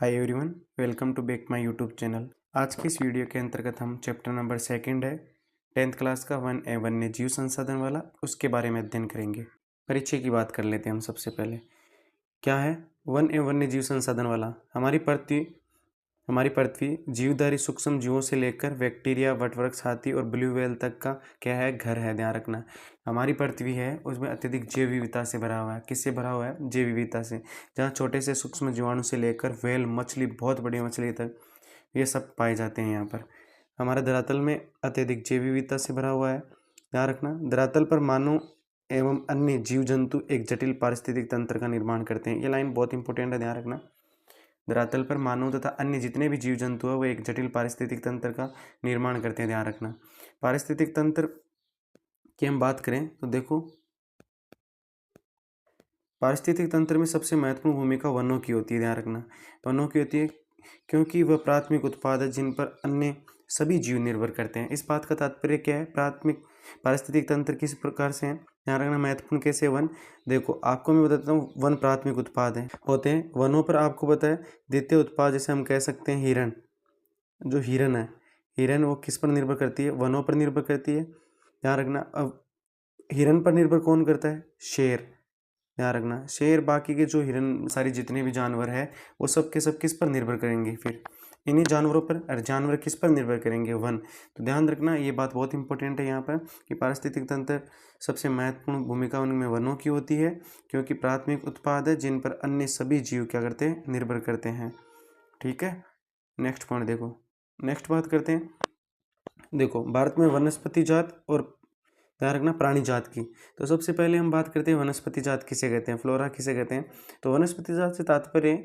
Hi everyone, welcome to back my YouTube channel. आज की इस वीडियो के अंतर्गत हम चैप्टर नंबर 2 है 10th क्लास का 1A वन्य जीव संसाधन वाला, उसके बारे में अध्ययन करेंगे। परिचय की बात कर लेते हैं हम सबसे पहले। क्या है 1A वन्य जीव संसाधन वाला? हमारी पृथ्वी जीवधारी सूक्ष्म जीवों से लेकर बैक्टीरिया, वटवृक्ष, हाथी और ब्लू व्हेल तक का क्या है, घर है। ध्यान रखना, हमारी पृथ्वी है उसमें अत्यधिक जैव विविधता से भरा हुआ है। किससे भरा हुआ है? जैव विविधता से। जहाँ छोटे से सूक्ष्म जीवाणु से लेकर व्हेल, मछली, बहुत बड़ी मछली तक ये सब पाए जाते हैं। यहाँ पर हमारे धरातल में अत्यधिक जैव विविधता से भरा हुआ है। ध्यान रखना, धरातल पर मानव एवं अन्य जीव जंतु एक जटिल पारिस्थितिक तंत्र का निर्माण करते हैं। ये लाइन बहुत इंपॉर्टेंट है, ध्यान रखना। धरातल पर मानव तथा अन्य जितने भी जीव जंतु है वो एक जटिल पारिस्थितिक तंत्र का निर्माण करते हैं। ध्यान रखना, पारिस्थितिक तंत्र की हम बात करें तो देखो, पारिस्थितिक तंत्र में सबसे महत्वपूर्ण भूमिका वनों की होती है। ध्यान रखना, वनों की होती है क्योंकि वह प्राथमिक उत्पाद है जिन पर अन्य सभी जीव निर्भर करते हैं। इस बात का तात्पर्य क्या है? प्राथमिक पारिस्थितिक तंत्र किस प्रकार से है, ध्यान रखना। महत्वपूर्ण कैसे? वन, देखो आपको मैं बताता हूँ, वन प्राथमिक उत्पाद है होते हैं। वनों पर आपको पता है द्वितीय उत्पाद, जैसे हम कह सकते हैं हिरण। जो हिरण है, हिरण वो किस पर निर्भर करती है? वनों पर निर्भर करती है। ध्यान रखना, अब हिरण पर निर्भर कौन करता है? शेर। ध्यान रखना, शेर, बाकी के जो हिरन, सारी जितने भी जानवर है वो सब के सब किस पर निर्भर करेंगे? फिर इन्हीं जानवरों पर। और जानवर किस पर निर्भर करेंगे? वन। तो ध्यान रखना, ये बात बहुत इंपॉर्टेंट है यहाँ पर कि पारिस्थितिक तंत्र सबसे महत्वपूर्ण भूमिका उनमें वनों की होती है क्योंकि प्राथमिक उत्पाद है जिन पर अन्य सभी जीव क्या करते हैं? निर्भर करते हैं। ठीक है, नेक्स्ट पॉइंट देखो। नेक्स्ट बात करते हैं, देखो भारत में वनस्पति जात और ध्यान रखना प्राणी जात की। तो सबसे पहले हम बात करते हैं वनस्पति जात किसे कहते हैं, फ्लोरा किसे कहते हैं। तो वनस्पति जात से तात्पर्य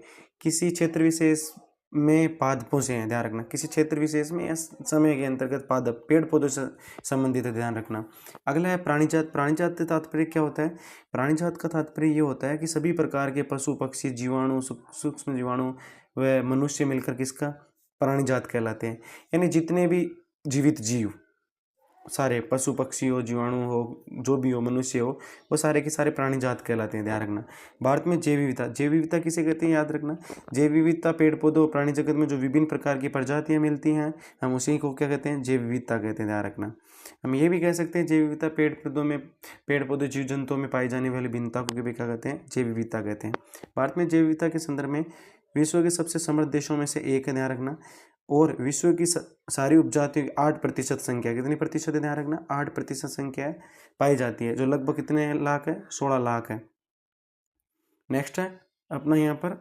किसी क्षेत्र विशेष में पादपों से है। ध्यान रखना, किसी क्षेत्र विशेष में या समय के अंतर्गत पादप, पेड़ पौधों से संबंधित है। ध्यान रखना। अगला है प्राणी जात। प्राणी जात से तात्पर्य क्या होता है? प्राणी जात का तात्पर्य ये होता है कि सभी प्रकार के पशु, पक्षी, जीवाणु, सूक्ष्म जीवाणु व मनुष्य मिलकर किसका? प्राणी जात कहलाते हैं। यानी जितने भी जीवित जीव, सारे पशु पक्षी हो, जीवाणु हो, जो भी हो, मनुष्य हो, वो सारे के सारे प्राणी जात कहलाते हैं। ध्यान रखना, भारत में जैव विविधता, जैव विविधता किसे कहते हैं? याद रखना, जैव विविधता पेड़ पौधों, प्राणी जगत में जो विभिन्न प्रकार की प्रजातियां मिलती हैं, हम उसी को क्या कहते हैं? जैव विविधता कहते हैं। ध्यान रखना, हम ये भी कह सकते हैं जैव विविधता पेड़ पौधों जीव जंतुओं में पाई जाने वाली भिन्नता को भी क्या कहते हैं? जैव विविधता कहते हैं। भारत में जैव विविधता के संदर्भ में विश्व के सबसे समृद्ध देशों में से एक है। ध्यान रखना, और विश्व की सारी उपजातियों की 8% संख्या, कितनी प्रतिशत है? ध्यान रखना, 8% संख्या है पाई जाती है, जो लगभग कितने लाख है? 16 लाख है। नेक्स्ट है अपना यहाँ पर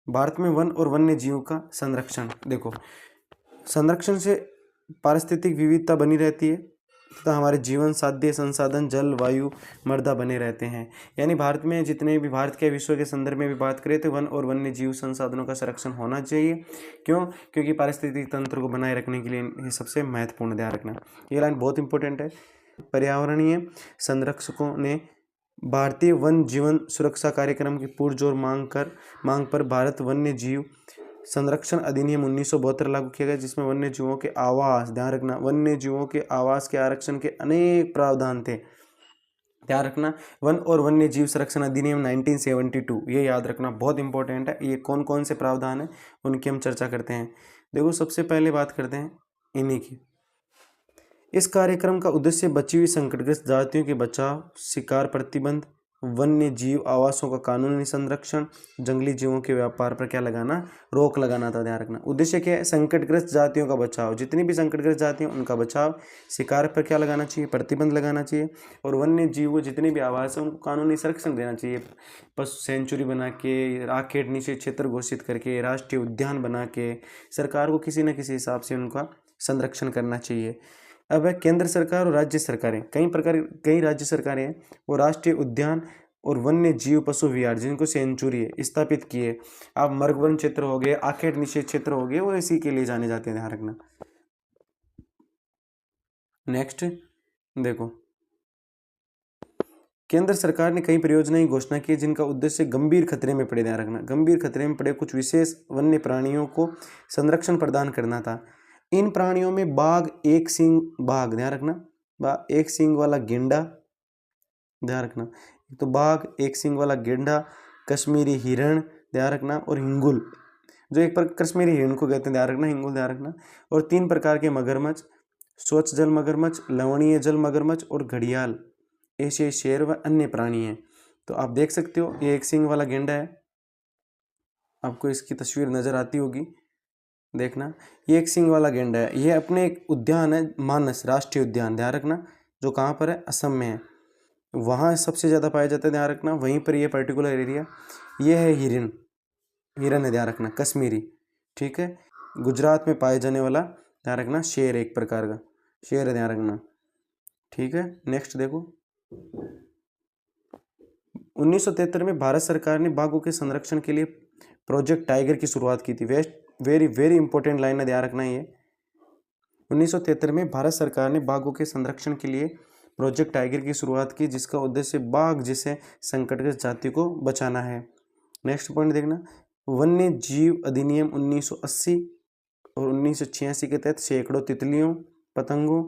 भारत में वन और वन्य जीवों का संरक्षण। देखो, संरक्षण से पारिस्थितिक विविधता बनी रहती है तथा हमारे जीवन साध्य संसाधन, जल, वायु, मृदा बने रहते हैं। यानी भारत में जितने भी, भारत के विश्व के संदर्भ में भी बात करें तो वन और वन्य जीव संसाधनों का संरक्षण होना चाहिए। क्यों? क्योंकि पारिस्थितिक तंत्र को बनाए रखने के लिए ये सबसे महत्वपूर्ण। ध्यान रखना, ये लाइन बहुत इंपॉर्टेंट है। पर्यावरणीय संरक्षकों ने भारतीय वन जीवन सुरक्षा कार्यक्रम की पुरजोर मांग पर भारत वन्य जीव संरक्षण अधिनियम 1972 लागू किया गया, जिसमें वन्य जीवों के आवास, ध्यान रखना, वन्य जीवों के आवास के आरक्षण के अनेक प्रावधान थे। ध्यान रखना, वन और वन्य जीव संरक्षण अधिनियम 1972, ये याद रखना, बहुत इंपॉर्टेंट है। ये कौन कौन से प्रावधान है उनकी हम चर्चा करते हैं। देखो, सबसे पहले बात करते हैं इन्हीं की। इस कार्यक्रम का उद्देश्य बची हुई संकटग्रस्त जातियों के बचाव, शिकार प्रतिबंध, वन्य जीव आवासों का कानूनी संरक्षण, जंगली जीवों के व्यापार पर क्या लगाना? रोक लगाना था। ध्यान रखना, उद्देश्य क्या है? संकटग्रस्त जातियों का बचाव, जितनी भी संकटग्रस्त जातियां उनका बचाव, शिकार पर क्या लगाना चाहिए? प्रतिबंध लगाना चाहिए, और वन्य जीव जितने भी आवास हैं उनको कानूनी संरक्षण देना चाहिए। पशु सेंचुरी बना के, राखेट निषेध क्षेत्र घोषित करके, राष्ट्रीय उद्यान बना के सरकार को किसी न किसी हिसाब से उनका संरक्षण करना चाहिए। अब है केंद्र सरकार और राज्य सरकारें, कई राज्य सरकारें हैं, वो राष्ट्रीय उद्यान और वन्य जीव पशु विहार, जिनको सेंचुरी है, स्थापित किए। अब मर्ग क्षेत्र हो गए, आखेट निषेध क्षेत्र हो गए, वो इसी के लिए जाने जाते हैं। ध्यान रखना। नेक्स्ट देखो, केंद्र सरकार ने कई परियोजनाएं घोषणा की जिनका उद्देश्य गंभीर खतरे में पड़े, ध्यान रखना, गंभीर खतरे में पड़े कुछ विशेष वन्य प्राणियों को संरक्षण प्रदान करना था। इन प्राणियों में बाघ, एक सींग बाघ, ध्यान रखना, एक सींग वाला गेंडा, ध्यान रखना, तो बाघ, एक सींग वाला गेंडा, कश्मीरी हिरण ध्यान रखना, और हिंगुल जो एक पर कश्मीरी हिरण को कहते हैं ध्यान रखना, हिंगुल ध्यान रखना, और 3 प्रकार के मगरमच्छ, स्वच्छ जल मगरमच्छ, लवणीय जल मगरमच्छ और घड़ियाल, एशियाई शेर व अन्य प्राणी हैं। तो आप देख सकते हो ये एक सींग वाला गेंडा है, आपको इसकी तस्वीर नजर आती होगी, देखना ये एक सींग वाला गेंडा है। ये अपने एक उद्यान है मानस राष्ट्रीय उद्यान ध्यान रखना, जो कहाँ पर है, असम में है, वहाँ सबसे ज़्यादा पाया जाता है ध्यान रखना, वहीं पर ये पर्टिकुलर एरिया। ये है हिरन, हिरन है ध्यान रखना कश्मीरी, ठीक है। गुजरात में पाए जाने वाला ध्यान रखना शेर, एक प्रकार का शेर है ध्यान रखना, ठीक है। नेक्स्ट देखो 1973 में भारत सरकार ने बाघों के संरक्षण के लिए प्रोजेक्ट टाइगर की शुरुआत की थी। वेरी वेरी इंपॉर्टेंट लाइन है ध्यान रखना। ये 1973 में भारत सरकार ने बाघों के संरक्षण के लिए प्रोजेक्ट टाइगर की शुरुआत की, जिसका उद्देश्य बाघ जैसे संकटग्रस्त जाति को बचाना है। नेक्स्ट पॉइंट देखना, वन्य जीव अधिनियम 1980 और 1986 के तहत सैकड़ों तितलियों, पतंगों,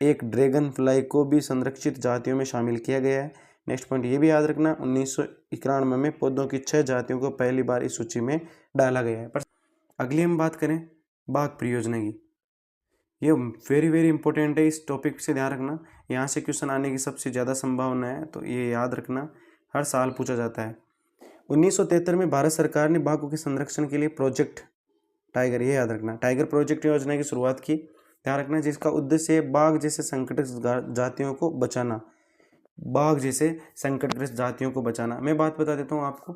एक ड्रैगन फ्लाई को भी संरक्षित जातियों में शामिल किया गया है। नेक्स्ट पॉइंट ये भी याद रखना, 1991 में पौधों की 6 जातियों को पहली बार इस सूची में डाला गया है। पर अगली हम बात करें बाघ परियोजना की, ये वेरी वेरी इंपॉर्टेंट है, इस टॉपिक से ध्यान रखना, यहाँ से क्वेश्चन आने की सबसे ज़्यादा संभावना है, तो ये याद रखना, हर साल पूछा जाता है। 1973 में भारत सरकार ने बाघों के संरक्षण के लिए प्रोजेक्ट टाइगर, ये याद रखना, टाइगर प्रोजेक्ट योजना की शुरुआत की ध्यान रखना, जिसका उद्देश्य बाघ जैसे संकटग्रस्त जातियों को बचाना, बाघ जैसे संकटग्रस्त जातियों को बचाना। मैं बात बता देता हूँ आपको,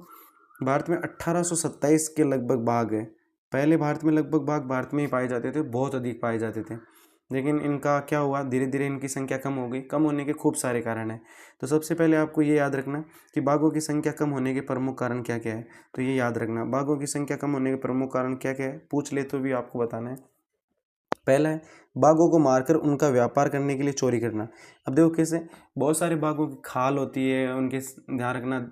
भारत में 1827 के लगभग बाघ है। पहले भारत में लगभग बाघ भारत में ही पाए जाते थे, बहुत अधिक पाए जाते थे, लेकिन इनका क्या हुआ, धीरे धीरे इनकी संख्या कम हो गई। कम होने के खूब सारे कारण हैं, तो सबसे पहले आपको ये याद रखना कि बाघों की संख्या कम होने के प्रमुख कारण क्या क्या है। तो ये याद रखना, बाघों की संख्या कम होने के प्रमुख कारण क्या क्या है, पूछ ले तो भी आपको बताना है। पहला है बाघों को मारकर उनका व्यापार करने के लिए चोरी करना। अब देखो कैसे, बहुत सारे बाघों की खाल होती है, उनके ध्यान रखना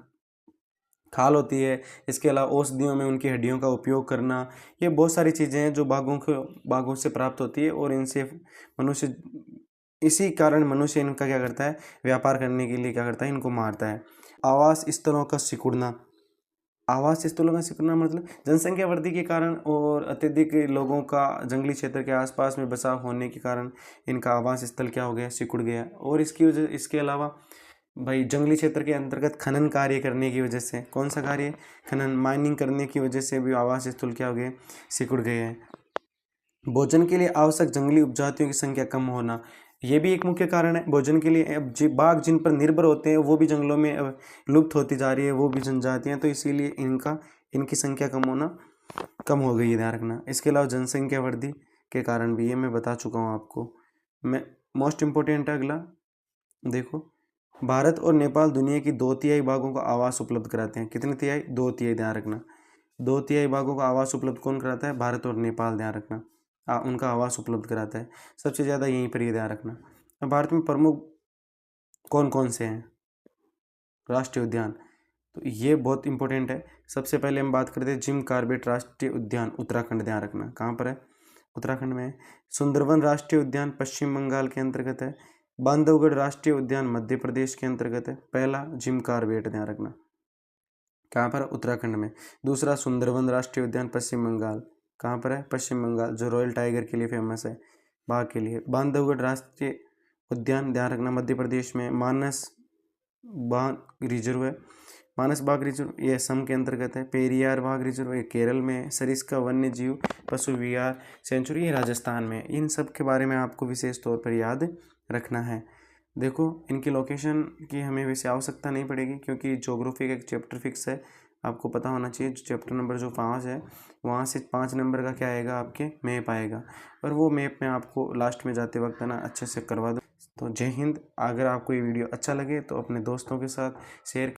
खाल होती है, इसके अलावा औषधियों में उनकी हड्डियों का उपयोग करना, ये बहुत सारी चीज़ें हैं जो बाघों से प्राप्त होती है, और इनसे मनुष्य, इसी कारण मनुष्य इनका क्या करता है, व्यापार करने के लिए क्या करता है, इनको मारता है। आवास स्थलों का सिकुड़ना, आवास स्थलों का सिकुड़ना मतलब जनसंख्या वृद्धि के कारण और अत्यधिक लोगों का जंगली क्षेत्र के आसपास में बसाव होने के कारण इनका आवास स्थल क्या हो गया, सिकुड़ गया। और इसकी वजह, इसके अलावा भाई जंगली क्षेत्र के अंतर्गत खनन कार्य करने की वजह से, कौन सा कार्य, खनन माइनिंग करने की वजह से भी आवास स्थल क्या हो गए, सिकुड़ गए हैं। भोजन के लिए आवश्यक जंगली उपजातियों की संख्या कम होना, ये भी एक मुख्य कारण है भोजन के लिए। अब बाघ जिन पर निर्भर होते हैं वो भी जंगलों में अब लुप्त होती जा रही है, वो भी जनजातियाँ, तो इसीलिए इनकी संख्या कम हो गई है ध्यान रखना। इसके अलावा जनसंख्या वृद्धि के कारण भी, ये मैं बता चुका हूँ आपको। मैं मोस्ट इम्पोर्टेंट है अगला, देखो भारत और नेपाल दुनिया की 2/3 बाघों को आवास उपलब्ध कराते हैं। कितने तिहाई, 2/3 ध्यान रखना। 2/3 बाघों का आवास उपलब्ध कौन कराता है, भारत और नेपाल ध्यान रखना, उनका आवास उपलब्ध कराता है सबसे ज़्यादा, यहीं पर ये ध्यान रखना। अब भारत में प्रमुख कौन कौन से हैं राष्ट्रीय उद्यान, तो ये बहुत इंपॉर्टेंट है। सबसे पहले हम बात करते हैं जिम कॉर्बेट राष्ट्रीय उद्यान, उत्तराखंड ध्यान रखना, कहाँ पर है, उत्तराखंड में है। सुंदरवन राष्ट्रीय उद्यान पश्चिम बंगाल के अंतर्गत है। बांधवगढ़ राष्ट्रीय उद्यान मध्य प्रदेश के अंतर्गत है। पहला जिम कॉर्बेट ध्यान रखना, कहाँ पर, उत्तराखंड में। दूसरा सुंदरवन राष्ट्रीय उद्यान पश्चिम बंगाल, कहाँ पर है, पश्चिम बंगाल, जो रॉयल टाइगर के लिए फेमस है, बाघ के लिए। बांधवगढ़ राष्ट्रीय उद्यान ध्यान रखना मध्य प्रदेश में। मानस बाघ रिजर्व है, मानस बाघ रिजर्व ये असम के अंतर्गत है। पेरियार बाघ रिजर्व ये केरल में है। सरिस्का वन्य जीव पशु विहार सेंचुरी ये राजस्थान में। इन सब के बारे में आपको विशेष तौर पर याद रखना है। देखो इनकी लोकेशन की हमें वैसे आवश्यकता नहीं पड़ेगी, क्योंकि ज्योग्राफी का एक चैप्टर फिक्स है, आपको पता होना चाहिए। चैप्टर नंबर जो 5 है, वहाँ से 5 नंबर का क्या आएगा, आपके मैप आएगा, और वो मैप में आपको लास्ट में जाते वक्त ना अच्छे से करवा दो। तो जय हिंद। अगर आपको ये वीडियो अच्छा लगे तो अपने दोस्तों के साथ शेयर